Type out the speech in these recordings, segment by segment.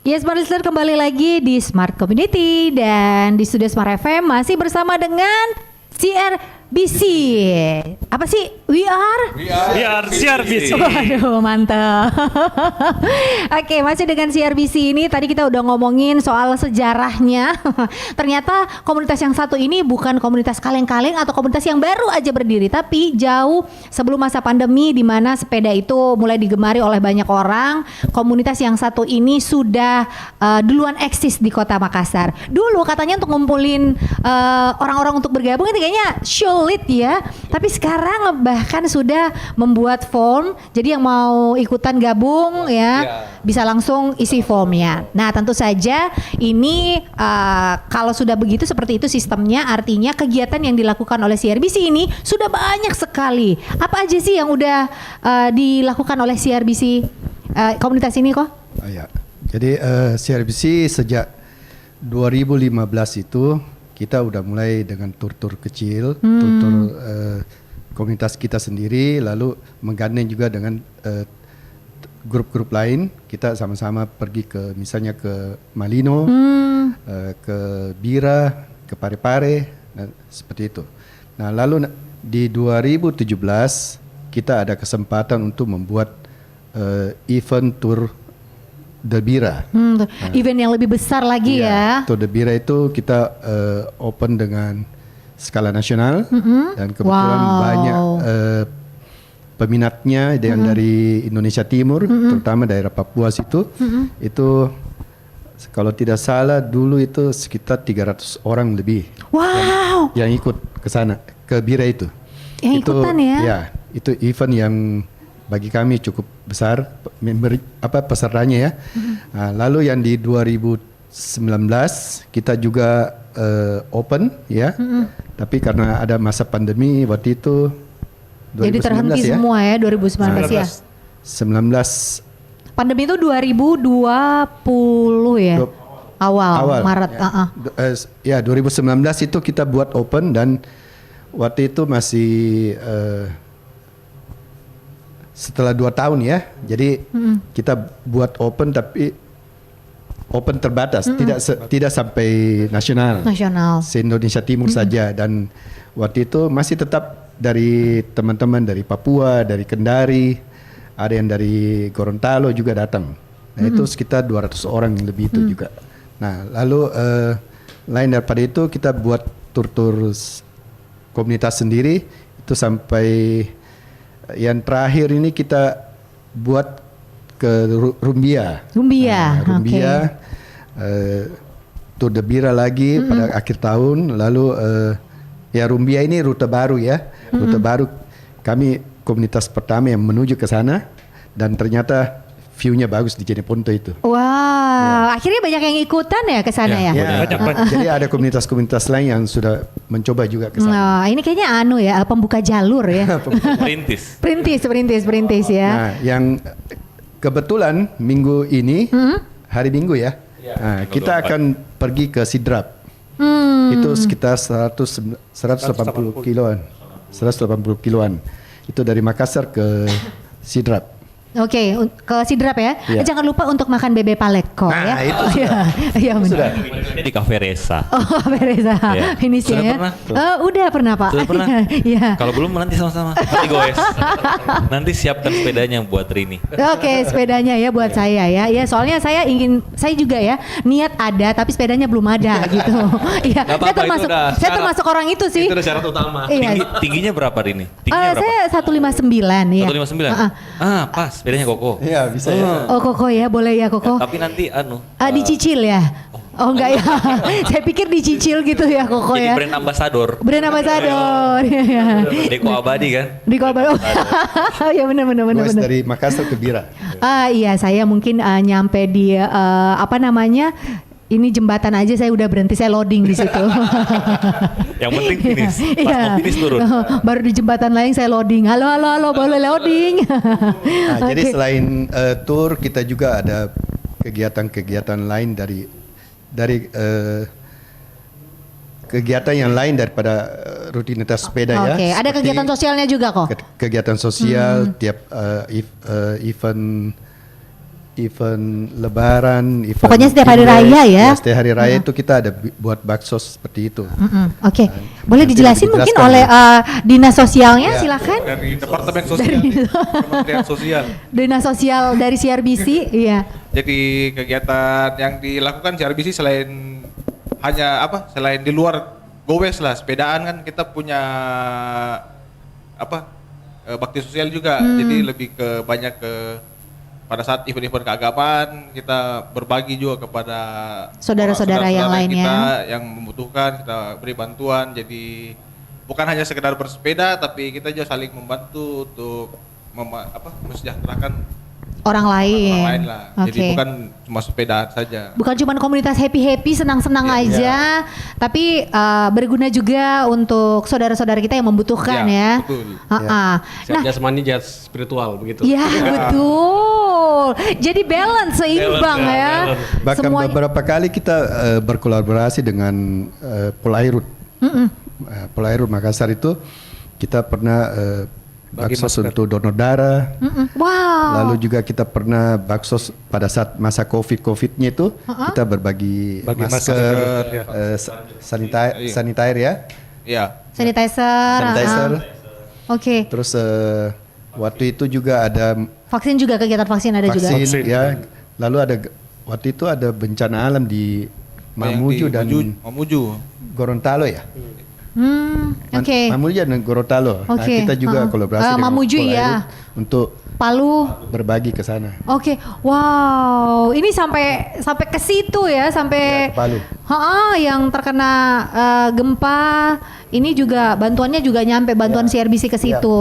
Ya, Smart Listener, kembali lagi di Smart Community dan di Studio Smart FM masih bersama dengan CRBC. Apa sih? We are CRBC. Waduh, mantap. Oke, masih dengan CRBC ini tadi kita udah ngomongin soal sejarahnya. Ternyata komunitas yang satu ini bukan komunitas kaleng-kaleng atau komunitas yang baru aja berdiri, tapi jauh sebelum masa pandemi di mana sepeda itu mulai digemari oleh banyak orang. Komunitas yang satu ini sudah duluan eksis di Kota Makassar. Dulu katanya untuk ngumpulin orang-orang untuk bergabung itu kayaknya sulit ya. Tapi sekarang bahkan sudah membuat form, jadi yang mau ikutan gabung ya bisa langsung isi formnya. Nah, tentu saja ini kalau sudah begitu seperti itu sistemnya, artinya kegiatan yang dilakukan oleh CRBC ini sudah banyak sekali. Apa aja sih yang udah dilakukan oleh CRBC komunitas ini kok? Ya. Jadi CRBC sejak 2015 itu kita udah mulai dengan tur-tur kecil, tur-tur komunitas kita sendiri, lalu menggandeng juga dengan grup-grup lain. Kita sama-sama pergi ke misalnya ke Malino, ke Bira, ke Parepare, seperti itu. Nah, lalu di 2017 kita ada kesempatan untuk membuat event tour The Bira. Event yang lebih besar lagi ya. Tour The Bira itu kita open dengan skala nasional dan kebetulan banyak peminatnya yang dari Indonesia Timur, terutama daerah Papua situ. Itu kalau tidak salah dulu itu sekitar 300 orang lebih. Wow. Yang ikut ke sana, ke Bira itu. Yang itu, ikutan ya? Ya, itu event yang bagi kami cukup besar pesertanya ya. Nah, lalu yang di 2019 kita juga open ya. Tapi karena ada masa pandemi waktu itu 2019 jadi terhenti ya. semua ya 2019 ya. 19 Pandemi itu 2020 ya. Awal Maret. Ya 2019 itu kita buat open dan waktu itu masih setelah 2 tahun ya, jadi kita buat open tapi open terbatas, tidak sampai nasional. Se-Indonesia Timur saja, dan waktu itu masih tetap dari teman-teman dari Papua, dari Kendari, ada yang dari Gorontalo juga datang. Nah itu sekitar 200 orang lebih itu juga. Nah lalu lain daripada itu kita buat tur-tur komunitas sendiri itu sampai yang terakhir ini kita buat ke Rumbia. Rumbia. Tour The Bira lagi pada akhir tahun. Lalu ya Rumbia ini rute baru ya. Rute baru, kami komunitas pertama yang menuju ke sana dan ternyata view-nya bagus di Jeneponto itu. Wow, akhirnya banyak yang ikutan ya ke sana ya. Jadi ada komunitas-komunitas lain yang sudah mencoba juga ke sana. Nah, ini kayaknya pembuka jalur ya. Perintis ya. Nah, yang kebetulan minggu ini hari Minggu ya. Nah, kita akan pergi ke Sidrap. Itu sekitar 180 kiloan. 180 kiloan. Itu dari Makassar ke Sidrap. Oke, ke Sidrap ya. Yeah. Jangan lupa untuk makan bebek paleko ya. Itu Iya benar. Ini di Cafe Resa. Oh, Cafe Resa. Yeah. Ini sih ya. Udah pernah Pak. Sudah pernah? Iya. Kalau belum nanti sama-sama. Nanti goes. Nanti siapkan sepedanya buat Rini. Oke, sepedanya ya buat saya ya. Ya, soalnya saya juga ya niat ada tapi sepedanya belum ada gitu. Iya. Saya termasuk orang itu sih. Itu udah syarat utama. Iya. Tingginya berapa Rini? Tingginya berapa? Saya 159 ya. 159. Pas. Sepedanya Koko. Iya bisa ya. Oh Koko ya, boleh ya Koko. Tapi nanti dicicil ya. Oh enggak ya. Saya pikir dicicil gitu ya Koko ya. jadi brand ambassador. Deko abadi kan? Deko abadi. Ya benar. Dari Makassar ke Bira. Iya, saya mungkin nyampe di ini jembatan aja saya udah berhenti, saya loading di situ. Yang penting finish. Pas mau finish turun. Baru di jembatan lain saya loading. Halo, boleh loading. Jadi selain tour kita juga ada kegiatan-kegiatan lain dari kegiatan yang lain daripada rutinitas sepeda ya. Oke, ada kegiatan sosialnya juga kok. Kegiatan sosial tiap event event Lebaran, event Pokoknya setiap hari raya ya? Setiap hari raya itu kita ada buat bakso seperti itu. Oke, boleh Nanti dijelasin mungkin dijelaskan oleh ya. dinas sosialnya, Ya. silakan. Dari Departemen Sosial, Kementerian Sosial. Dinas sosial dari CRBC, iya. Jadi kegiatan yang dilakukan CRBC selain selain di luar gowes lah, sepedaan kan kita punya bakti sosial juga. Jadi lebih ke banyak ke pada saat event-event keagamaan kita berbagi juga kepada Saudara-saudara yang lainnya. kita yang membutuhkan, kita beri bantuan. Jadi bukan hanya sekedar bersepeda tapi kita juga saling membantu untuk mensejahterakan Orang lain. orang lain lah. Jadi Oke. bukan cuma sepedaan saja. Bukan cuma komunitas happy-happy, senang-senang aja, tapi berguna juga untuk saudara-saudara kita yang membutuhkan ya. Betul. Nah, Siap jasmani, jas spiritual begitu. ya betul. Jadi balance, seimbang Balance, ya. balance. Bahkan Semuanya. beberapa kali kita berkolaborasi dengan Polairut. Polairut Makassar itu kita pernah Bagi baksos masker. untuk donor darah. Wow. Lalu juga kita pernah baksos pada saat masa COVID-nya itu kita berbagi Bagi masker, masker, ya. sanitizer ya, Iya. Sanitizer. sanitizer. Oke. Terus waktu itu juga ada Vaksin juga, kegiatan vaksin ada juga. vaksin ya. Lalu ada waktu itu ada bencana alam di Mamuju dan Mamuju. Gorontalo ya. Oke. Mamuju dan Gorontalo. Nah, Oke. kita juga kolaborasi dengan Mamuju Polairut ya. untuk Palu. berbagi ke sana. Oke, wow, ini sampai ke situ ya, sampai Ya, ke Palu. yang terkena gempa, ini juga bantuannya juga nyampe, bantuan CRBC ke situ.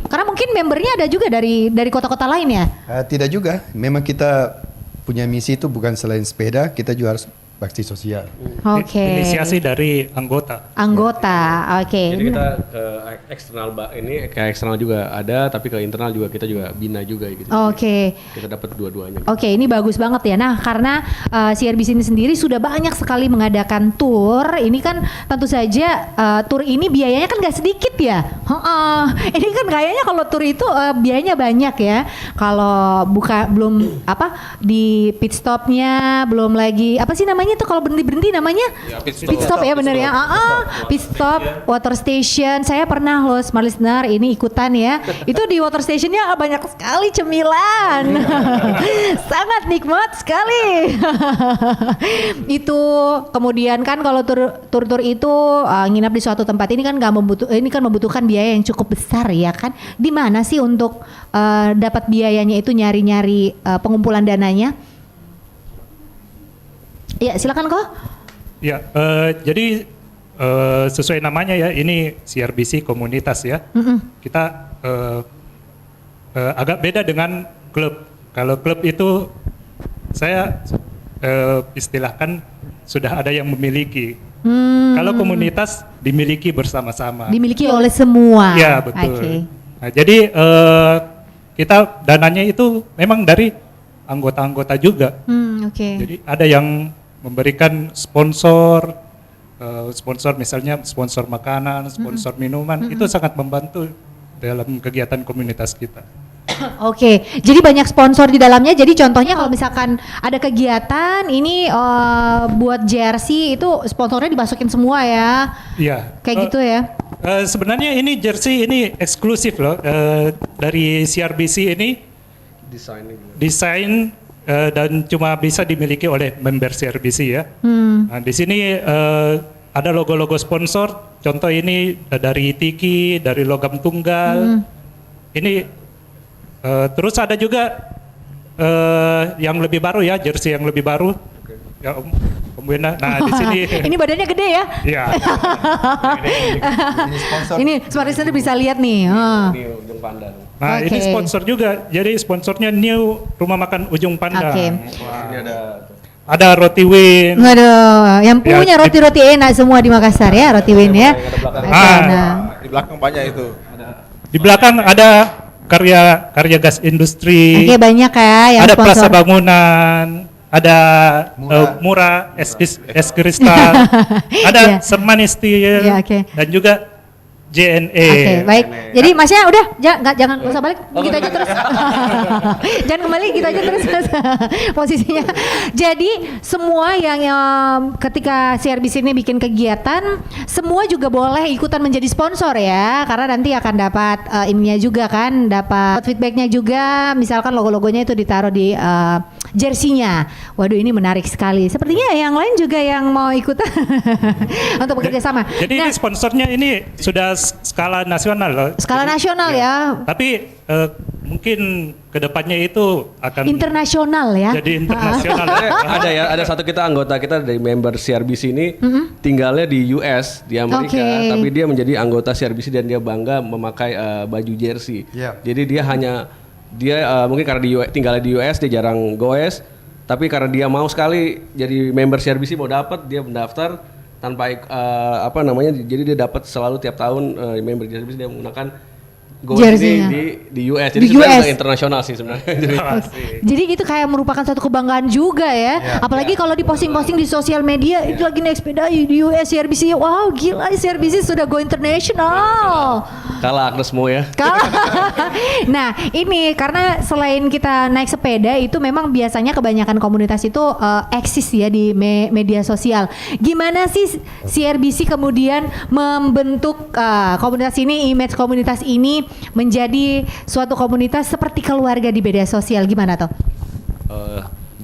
Karena mungkin membernya ada juga dari kota-kota lain ya. Tidak juga. Memang kita punya misi itu bukan selain sepeda, kita juga harus bakti sosial. Oke. Inisiasi dari anggota. Anggota, oke. Jadi kita ke eksternal juga ada, tapi ke internal juga kita juga bina juga gitu. Oke. Kita dapat dua-duanya. Oke, ini bagus banget ya. Nah, karena CRBC ini sendiri sudah banyak sekali mengadakan tour. Ini kan tentu saja tour ini biayanya kan gak sedikit ya. Ini kan kayaknya kalau tour itu biayanya banyak ya. Kalau belum di pit stopnya, belum lagi apa sih namanya tuh kalau berhenti namanya? Ya, pit Pit stop ya bener ya. Pit stop, water station. Saya pernah loh, smart listener ini ikutan ya. Itu di water stationnya banyak sekali cemilan. Sangat nikmat sekali. Itu kemudian kan kalau tur itu nginap di suatu tempat ini kan membutuhkan biaya yang cukup besar ya kan. Di mana sih untuk dapat biayanya itu nyari-nyari pengumpulan dananya? Ya, silakan kok. Ya, jadi sesuai namanya ya, ini CRBC komunitas ya. Kita agak beda dengan klub. Kalau klub itu saya istilahkan sudah ada yang memiliki. Kalau komunitas dimiliki bersama-sama. Dimiliki oleh semua. Ya, betul. Oke. Nah, jadi kita dananya itu memang dari anggota-anggota juga. Oke. Jadi ada yang memberikan sponsor misalnya sponsor makanan, sponsor minuman, itu sangat membantu dalam kegiatan komunitas kita. Oke, jadi banyak sponsor di dalamnya. Jadi contohnya kalau misalkan ada kegiatan ini buat jersey itu sponsornya dimasukin semua ya. Iya. Kayak gitu ya. Sebenarnya ini jersey ini eksklusif loh dari CRBC ini desain dan cuma bisa dimiliki oleh member CRBC ya. Nah, di sini ada logo-logo sponsor. Contoh ini dari Tiki, dari Logam Tunggal. Ini terus ada juga yang lebih baru ya, jersey yang lebih baru. Ya, Om Wena. Nah, di sini Ini badannya gede ya. ya. Ini sponsor. Ini smart listener bisa lihat nih. Ini ujung pandang. Nah, ini Oke. sponsor juga. Jadi sponsornya New Rumah Makan Ujung Pandang. Oke. Ini Ada Roti Win. Waduh, yang punya Ya, roti-roti enak semua di Makassar ya, Roti Win ya. Nah. Di belakang banyak itu. Di belakang ada karya gas industri. Oke, banyak ya yang Ada sponsor. Plaza Bangunan. Ada Murah es kristal. Ada Iya. Semanis Steel. Iya, oke. Dan juga JNE. Oke, baik. Jadi Masnya udah jangan usah balik, gitu aja terus. Jangan kembali, gitu aja terus posisinya. Jadi semua yang ketika CRBC ini bikin kegiatan, semua juga boleh ikutan menjadi sponsor ya, karena nanti akan dapat ininya juga kan, dapat feedbacknya juga. Misalkan logo-logonya itu ditaruh di jersey-nya. Waduh, ini menarik sekali. Sepertinya yang lain juga yang mau ikutan untuk bekerja sama. Jadi ini sponsornya ini sudah skala nasional loh. Skala nasional ya. Tapi mungkin kedepannya itu akan Internasional ya. jadi internasional. Ada satu anggota kita dari member CRBC ini tinggalnya di US, di Amerika, Oke. tapi dia menjadi anggota CRBC dan dia bangga memakai baju jersey. Iya. Jadi dia mungkin karena tinggalnya di US dia jarang goes, tapi karena dia mau sekali jadi member CRBC, mau dapat dia mendaftar tanpa jadi dia dapat selalu tiap tahun member CRBC dia menggunakan goes Jersey-nya. ini di US. Di Jadi sebenarnya US. udah internasional sih sebenarnya. Jadi itu kayak merupakan satu kebanggaan juga ya. Apalagi kalau diposting-posting di sosial media, itu lagi naik sepeda di US CRBC. Wow, gila CRBC sudah go international. Kalah Agnes Mo ya. Nah, ini karena selain kita naik sepeda itu memang biasanya kebanyakan komunitas itu eksis ya di media sosial. Gimana sih CRBC kemudian membentuk komunitas ini, image komunitas ini menjadi suatu komunitas seperti keluarga di media sosial, gimana toh?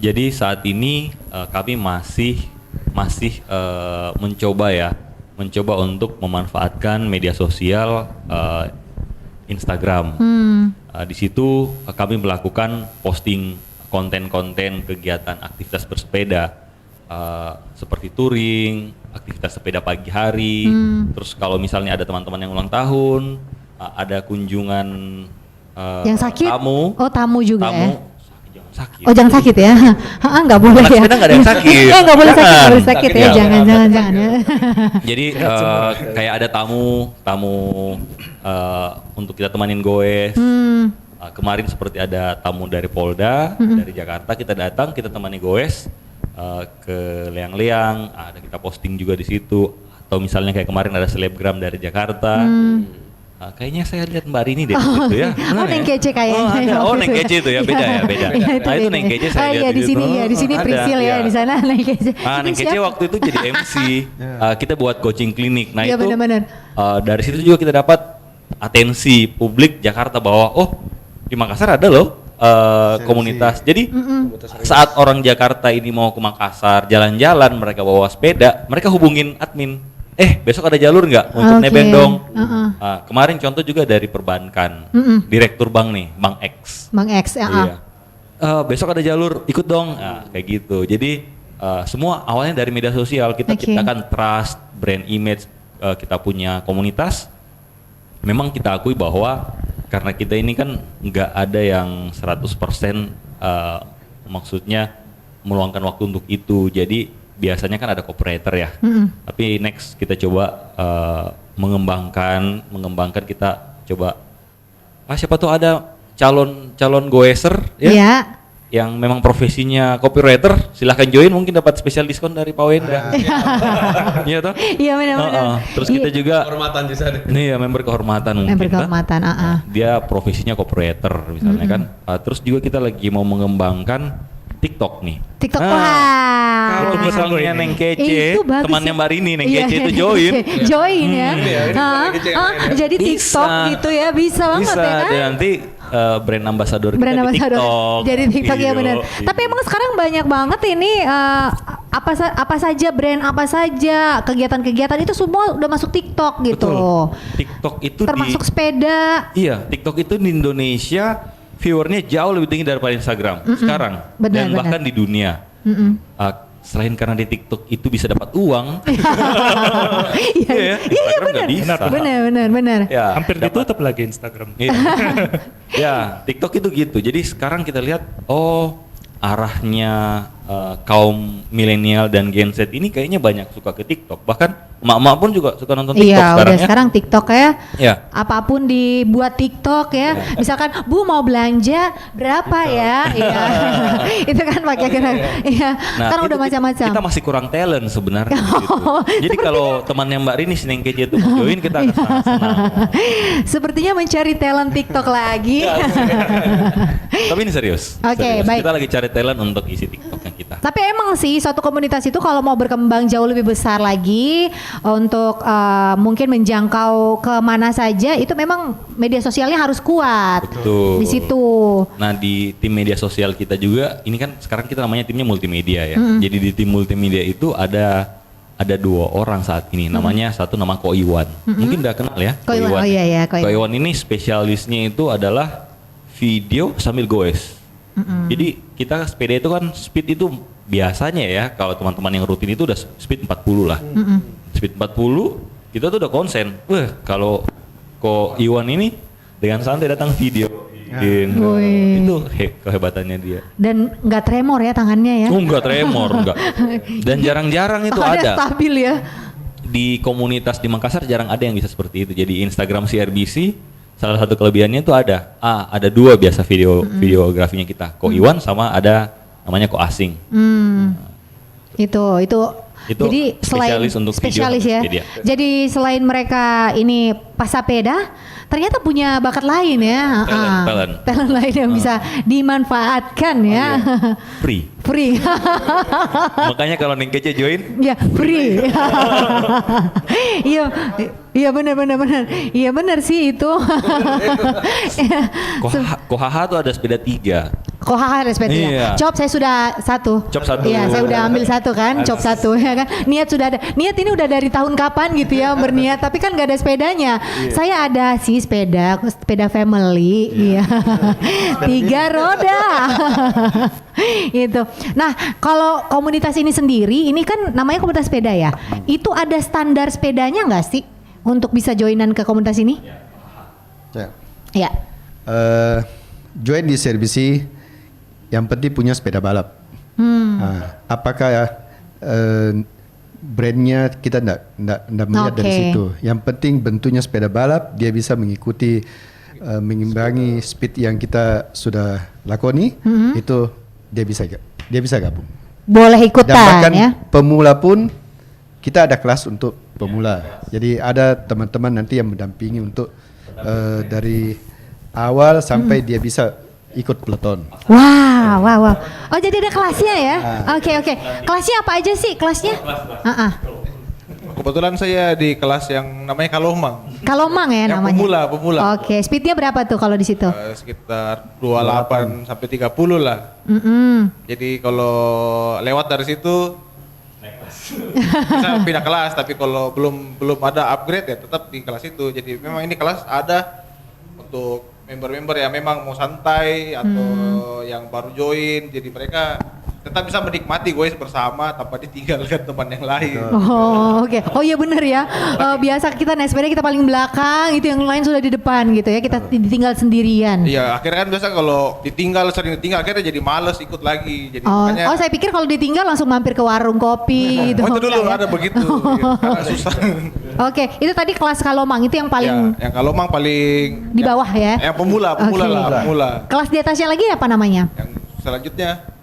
Jadi saat ini kami masih mencoba untuk memanfaatkan media sosial Instagram. Di situ kami melakukan posting konten-konten kegiatan aktivitas bersepeda seperti touring, aktivitas sepeda pagi hari. Terus kalau misalnya ada teman-teman yang ulang tahun, ada kunjungan Yang sakit? tamu. Oh, tamu juga tamu, ya. Jangan sakit. Oh, jangan sakit ya. Nggak boleh Anak ya. sepeda nggak ada yang sakit. Nggak boleh sakit, nggak boleh Jangan. sakit ya. Sakit ya. Jangan ya. Jadi kayak ada tamu untuk kita temanin goes. Kemarin seperti ada tamu dari Polda, dari Jakarta, kita datang, kita temani goes ke Leang-Leang. Ada kita posting juga di situ. Atau misalnya kayak kemarin ada selebgram dari Jakarta. Kayaknya saya lihat Mbak Rini deh gitu ya. Oh, Neng Kece kayaknya. Neng Kece itu ya, beda ya, beda. Nah itu Neng Kece saya lihat di sini ya, di sini Ada, Prisil ya, iya. di sana Neng Kece. Neng Kece waktu itu jadi MC. Kita buat coaching klinik. Nah Iya, itu benar-benar. dari situ juga kita dapat atensi publik Jakarta bahwa di Makassar ada loh komunitas. Jadi saat orang Jakarta ini mau ke Makassar jalan-jalan, mereka bawa sepeda, mereka hubungin admin. Besok ada jalur nggak? Mau ikut Oke. nebeng dong. Kemarin contoh juga dari perbankan, direktur bank nih, Bank X. Bang X ya. Iya. Besok ada jalur, ikut dong. Nah, kayak gitu. Jadi semua awalnya dari media sosial kita Oke. ciptakan trust, brand image, kita punya komunitas. Memang kita akui bahwa karena kita ini kan nggak ada yang 100% maksudnya meluangkan waktu untuk itu. Jadi biasanya kan ada operator ya. Tapi next kita coba mengembangkan kita coba siapa tuh ada calon goeser ya. Iya. Yang memang profesinya copywriter, silahkan join, mungkin dapat spesial diskon dari Pak Wendra. Iya toh? Iya, benar-benar. Terus kita juga Kehormatan di sana. nih ya member kehormatan mungkin. Member toh. kehormatan, Dia profesinya copywriter misalnya kan. Terus juga kita lagi mau mengembangkan TikTok nih. TikTok, Nah, wah. Kalau misalnya Neng Kece, Itu bagus temannya ya. Mbak Rini, Neng Iya. Kece itu join. Join ya. Jadi Bisa. TikTok gitu ya, bisa banget Bisa, ya kan? dan nanti brand ambassador Brand kita di ambassador. TikTok. Jadi TikTok ya Iya, benar. iya. Tapi emang sekarang banyak banget ini apa saja brand apa saja kegiatan-kegiatan itu semua udah masuk TikTok gitu. Betul. TikTok itu Termasuk sepeda. Iya, TikTok itu di Indonesia viewernya jauh lebih tinggi daripada Instagram sekarang. Benar, dan benar. bahkan di dunia. Selain karena di TikTok itu bisa dapat uang. Iya, Instagram nggak bisa. benar. Ya, Hampir dapat- ditutup lagi Instagram. Iya. Ya, TikTok itu gitu. Jadi sekarang kita lihat, arahnya kaum milenial dan Gen Z ini kayaknya banyak suka ke TikTok. Bahkan emak-emak pun juga suka nonton TikTok Iya, sekarang udah ya. sekarang TikTok ya. Ya. Apapun dibuat TikTok ya. Misalkan, Bu mau belanja berapa ya? Iya. Itu kan pakai gerak. Iya. Kan itu udah macam-macam. Kita masih kurang talent sebenarnya di situ. Oh, Jadi kalau temannya Mbak Rini Sineng Kece itu mau join, kita akan senang. Sepertinya mencari talent TikTok lagi. Tapi ini serius. Oke, serius. baik. Kita lagi cari talent untuk isi TikToknya kita. Tapi emang sih suatu komunitas itu kalau mau berkembang jauh lebih besar lagi untuk mungkin menjangkau ke mana saja itu memang media sosialnya harus kuat. Betul. Di situ. Nah di tim media sosial kita juga, ini kan sekarang kita namanya timnya multimedia ya. Jadi di tim multimedia itu ada 2 orang saat ini. Namanya satu nama Ko Iwan. Mungkin udah kenal ya. Ko Iwan. Oh iya ya, Ko Ko Iwan. Iwan ini spesialisnya itu adalah video sambil goes. Jadi kita sepeda itu kan speed itu biasanya ya kalau teman-teman yang rutin itu udah speed 40 lah. Speed 40 kita tuh udah konsen. Wah kalau Ko Iwan ini dengan santai datang video. Wih. Itu kehebatannya dia. Dan nggak tremor ya tangannya ya. Oh enggak tremor, enggak. Dan jarang-jarang itu ada. Stabil ya. Di komunitas di Makassar jarang ada yang bisa seperti itu. Jadi Instagram CRBC salah satu kelebihannya itu ada 2 biasa videografinya kita. Ko Iwan sama ada namanya Ko Asing. Itu jadi selain spesialis untuk video spesialis ya. media. Jadi selain mereka ini pasapeda, ternyata punya bakat lain ya. Talent. Lain yang bisa dimanfaatkan ya. Free. Free. Makanya kalau Neng Kece join, Ya, free. Iya, iya benar. Iya benar sih itu. Kohaha tuh ada sepeda 3. Kohaha respect Iya. ya. Cop saya sudah 1. Cop 1. Iya, saya udah ambil 1 kan, cop 1 ya kan. Niat sudah ada. Niat ini udah dari tahun kapan gitu ya berniat, tapi kan gak ada sepedanya. Saya ada sih sepeda family, iya. 3 roda. Gitu. Nah, kalau komunitas ini sendiri, ini kan namanya komunitas sepeda ya. Itu ada standar sepedanya nggak sih untuk bisa joinan ke komunitas ini? Ya. Ya. Join di CRBC yang penting punya sepeda balap. Apakah brandnya kita ndak melihat dari situ. Yang penting bentuknya sepeda balap, dia bisa mengikuti mengimbangi speed yang kita sudah lakoni, itu dia bisa gabung. Boleh Dan ikutan bahkan ya. pemula pun kita ada kelas untuk pemula. Jadi ada teman-teman nanti yang mendampingi untuk dari awal sampai dia bisa ikut peloton. Wow. Oh jadi ada kelasnya ya? Oke. Kelasnya apa aja sih kelasnya? Kebetulan saya di kelas yang namanya Kalomang. Kalomang ya Yang namanya. pemula. Oke, speednya berapa tuh kalau di situ? Sekitar 28 sampai 30 lah. Jadi kalau lewat dari situ bisa pindah kelas, tapi kalau belum ada upgrade ya tetap di kelas itu. Jadi memang ini kelas ada untuk member-member yang memang mau santai atau yang baru join, jadi mereka tetap bisa menikmati goes bersama tanpa ditinggalkan teman yang lain. Oh, oke. Oh iya bener ya. Biasa kita naik sepeda kita paling belakang, itu yang lain sudah di depan gitu ya. Kita ditinggal sendirian. Iya, akhirnya kan biasa kalau sering ditinggal akhirnya jadi males ikut lagi. Jadi Oh, makanya saya pikir kalau ditinggal langsung mampir ke warung kopi gitu. itu dulu Enggak ya? ada begitu. Gitu. Karena susah. Oke, itu tadi kelas Kalomang itu yang paling Ya, yang Kalomang paling di bawah ya. Yang pemula Oke. lah, pemula. Kelas di atasnya lagi apa namanya? Yang selanjutnya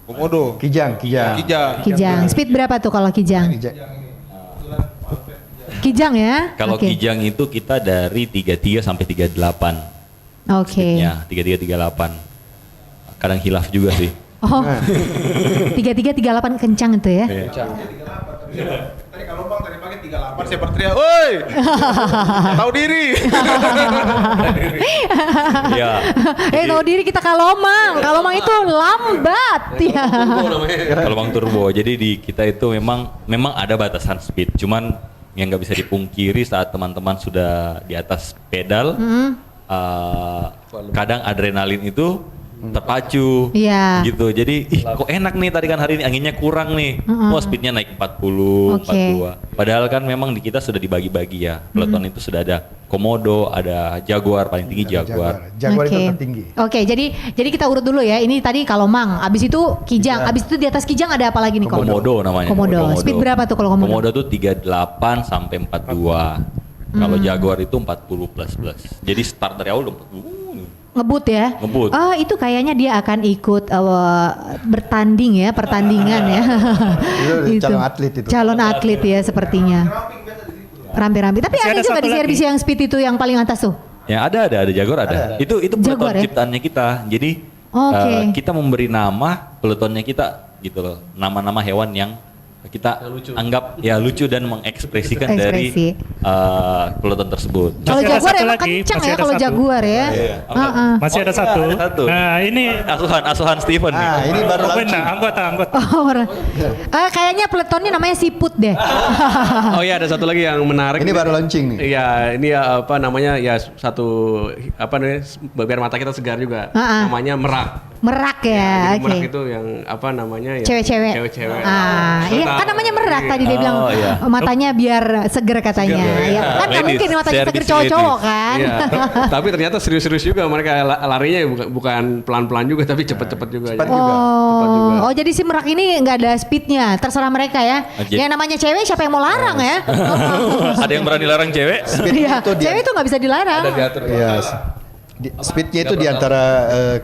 Komodo. Kijang. Kijang. Speed berapa tuh kalau Kijang? Kijang ya? kalau Oke. Kijang itu kita dari 33 sampai 38. Oke. Ya, 33 38. Kadang hilaf juga sih. Oh. 33 38 kencang itu ya. Tadi Kalomang tadi pagi 38 saya berteriak, "Woi! Tahu diri." Ya. Tahu diri kita Kalomang. Kalomang itu lambat ya. Kalomang turbo. Jadi di kita itu memang ada batasan speed. Cuman yang nggak bisa dipungkiri saat teman-teman sudah di atas pedal, kadang adrenalin itu terpacu, Iya. gitu. Jadi kok enak nih tarikan hari ini, anginnya kurang nih, wah speednya naik 40, Oke. 42. Padahal kan memang di kita sudah dibagi-bagi ya, peloton itu sudah ada Komodo, ada Jaguar, paling tinggi Jaguar. Jaguar itu Oke. tertinggi. Oke, jadi kita urut dulu ya. Ini tadi Kalomang, abis itu Kijang, abis itu di atas Kijang ada apa lagi nih Kom? Komodo namanya. Komodo. Speed berapa tuh kalau Komodo? Komodo tuh 38 sampai 42. Kalau Jaguar itu 40 plus. Jadi start dari awal udah 40. Ngebut ya? Ngebut. Oh, itu kayaknya dia akan ikut bertanding ya, pertandingan ya. Itu calon atlet itu. Calon atlet ya sepertinya. Rambi-rambi. Tapi Masih ada ada juga satu di lagi. CRBC yang speed itu yang paling atas tuh. Ya ada Jaguar ada. Itu Jaguar peloton ya? ciptaannya kita. Jadi Oke. kita memberi nama pelotonnya kita gitu loh. Nama-nama hewan yang kita anggap ya lucu dan mengekspresikan dari Ekspresi. peloton tersebut. Kalau Masih ada Jaguar satu emang lagi, kencang masih ya ada kalau satu. Jaguar ya. Heeh. Masih ada satu. ada satu. Nah, ini Asuhan Steven nih. Ini baru benar, launching. anggota. Oh, kayaknya peletonnya namanya siput deh. Oh iya, ada satu lagi yang menarik. Ini baru launching nih. Iya, ini ya, apa namanya ya satu apa namanya biar mata kita segar juga. Namanya merak. Merak ya, Jadi oke. merak itu yang apa namanya ya? Cewek-cewek. Cewek-cewek. Iya kan namanya merak tadi dia bilang iya. matanya biar seger katanya. Ya, kan nggak Ladies, mungkin matanya seger service cowok-cowok ladies. kan. Iya. Tapi ternyata serius-serius juga mereka larinya bukan pelan-pelan juga tapi cepet-cepet juga. Cepat Jadi- juga. Cepat juga. Oh jadi si merak ini nggak ada speednya, terserah mereka ya. Jadi- Yang namanya cewek siapa yang mau larang ya? Ada yang berani larang cewek? Iya, cewek itu nggak bisa dilarang. Iya. Speednya itu di antara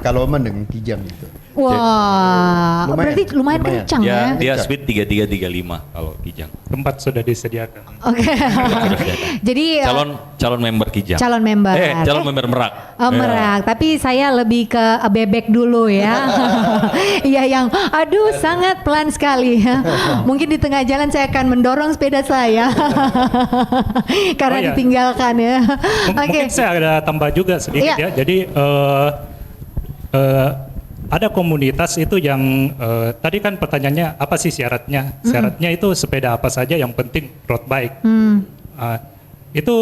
Kaloman dengan Kijang itu. Wah, Lumayan, berarti lumayan lumayan. kencang ya. Dia speed 3335 kalau Kijang. tempat sudah disediakan. Oke. Jadi Calon member Kijang. calon member. Calon member Merak. Oh, merak, tapi saya lebih ke bebek dulu ya. Iya yang, aduh sangat pelan sekali ya. Mungkin di tengah jalan saya akan mendorong sepeda saya karena Oh, iya. ditinggalkan ya. Oke. Mungkin saya ada tambah juga sedikit Iya. ya. Jadi ada komunitas itu yang tadi kan pertanyaannya apa sih syaratnya? Syaratnya itu sepeda apa saja yang penting road bike. Itu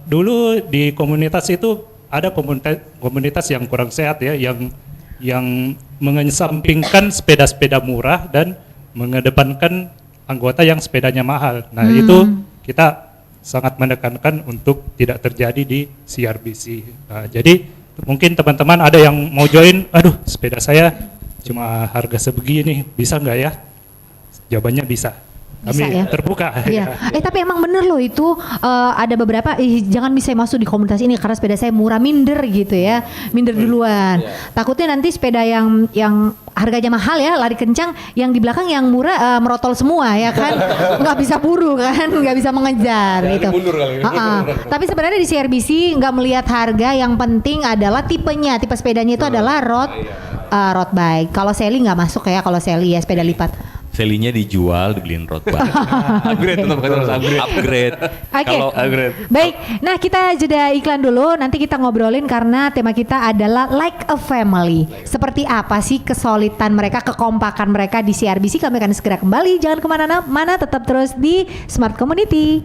dulu di komunitas itu ada komunitas yang kurang sehat ya, yang mengesampingkan sepeda-sepeda murah dan mengedepankan anggota yang sepedanya mahal. Nah itu kita sangat menekankan untuk tidak terjadi di CRBC. Nah, jadi mungkin teman-teman ada yang mau join, aduh sepeda saya cuma harga sebegini, bisa nggak ya? Jawabannya bisa. Kami Bisa ya? terbuka. Iya. Tapi emang bener loh itu ada beberapa jangan bisa masuk di komunitas ini karena sepeda saya murah, minder gitu ya, minder duluan. Takutnya nanti sepeda yang harganya mahal ya lari kencang, yang di belakang yang murah merotol semua ya kan, nggak bisa buru kan, nggak bisa mengejar itu. Tapi sebenarnya di CRBC nggak melihat harga, yang penting adalah tipenya, tipe sepedanya itu adalah road bike. Kalau Sally nggak masuk ya, kalau Sally ya sepeda lipat. Selinya dijual, dibeliin road bike. Upgrade tetap harus upgrade. Upgrade. Oke. Kalau Baik, nah kita jeda iklan dulu, nanti kita ngobrolin karena tema kita adalah like a family. Seperti apa sih kesulitan mereka, kekompakan mereka di CRBC? Kami akan segera kembali, jangan kemana-mana, tetap terus di Smart Community.